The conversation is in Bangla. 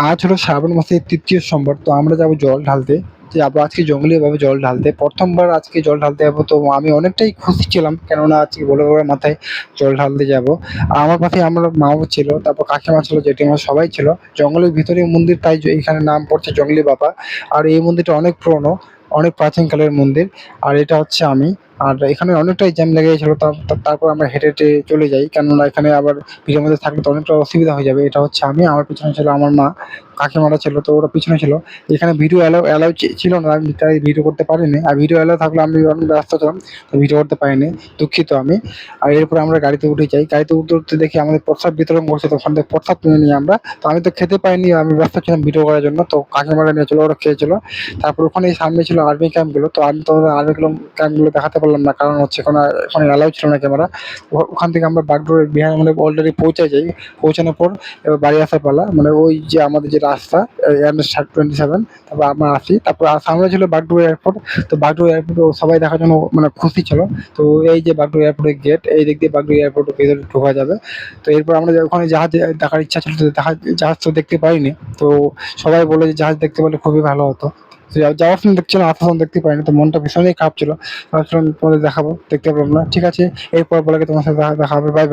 আজ হলো শ্রাবণ মাসের ৩য় সোমবার। তো আমরা যাবো জল ঢালতে। যাবো আজকে জঙ্গলিভাবে জল ঢালতে। ১ম বার আজকে জল ঢালতে যাবো। তো আমি অনেকটাই খুশি ছিলাম। কেননা আজকে ভোরে, ভোরে মাথায় জল ঢালতে যাবো। আর আমার পাশে আমার মাও ছিল, তারপর কাকিমা ছিল, জেঠিমা সবাই ছিল। জঙ্গলের ভিতরে মন্দির, তাই এখানে নাম পড়ছে জঙ্গলি বাবা। আর এই মন্দিরটা অনেক পুরনো, অনেক প্রাচীনকালের মন্দির। আর এটা হচ্ছে আমি। আর এখানে অনেকটাই জ্যাম লেগে গেছিল। তারপর আমরা হেঁটে, হেঁটে চলে যাই। কেননা এখানে আবার ভিড়ের মধ্যে থাকলে তো অনেকটা অসুবিধা হয়ে যাবে। এটা হচ্ছে আমি, আমার পিছনে ছিল আমার মা, কাকিমারা ছিল, তো ওরা পিছনে ছিল। এখানে ভিডিও অ্যালাউ ছিল না, আমি তাই ভিডিও করতে পারিনি। আর ভিডিও অ্যালাউ থাকলে আমি অনেক ব্যস্ত ছিলাম, তো ভিডিও করতে পারিনি। দুঃখিত আমি। আর এরপরে আমরা গাড়িতে উঠে যাই। গাড়িতে উঠতে, উঠতে দেখি আমাদের প্রসাদ বিতরণ করছে, তো ওখান থেকে প্রসাদ কিনে নিই আমরা। তো আমি তো খেতে পাইনি, আমি ব্যস্ত ছিলাম ভিডিও করার জন্য। তো কাকিমারা নিয়েছিল, ওরা খেয়েছিল। তারপর ওখানে সামনে ছিল আর্মি ক্যাম্পগুলো। তো আমি তো আর্মি ক্যাম্পগুলো দেখাতে পারলাম না, কারণ হচ্ছে ওখানে অ্যালাউ ছিল না ক্যামেরা। ওখান থেকে আমরা বাগডোর বিহার মানে অলরেডি পৌঁছে যাই। পৌঁছানোর পর এবার বাড়ি আসার পালা। মানে ওই যে আমাদের যে রাস্তা এয়ারনেস 27, তারপর আমরা আসি। তারপর সামনে ছিল বাগডোর এয়ারপোর্ট। তো বাগডোর এয়ারপোর্ট সবাই দেখার জন্য মানে খুশি ছিল। তো এই যে বাগডোর এয়ারপোর্টের গেট, এই দিক দিয়ে বাগডোর এয়ারপোর্টের ভেতরে ঢোকা যাবে। তো এরপর আমরা ওখানে জাহাজ দেখার ইচ্ছা ছিল, তো জাহাজ তো দেখতে পাইনি। তো সবাই বলে যে জাহাজ দেখতে পেলে খুবই ভালো হতো। তো যাওয়ার সময় দেখছিলাম, আসার সময় দেখতে পাইনি। তো মনটা ভীষণই খারাপ ছিল। ভাবছিলাম তোমাদের দেখাবো, দেখতে পারলাম না। ঠিক আছে, এরপর বলে তোমার সাথে দেখা হবে। Bye bye.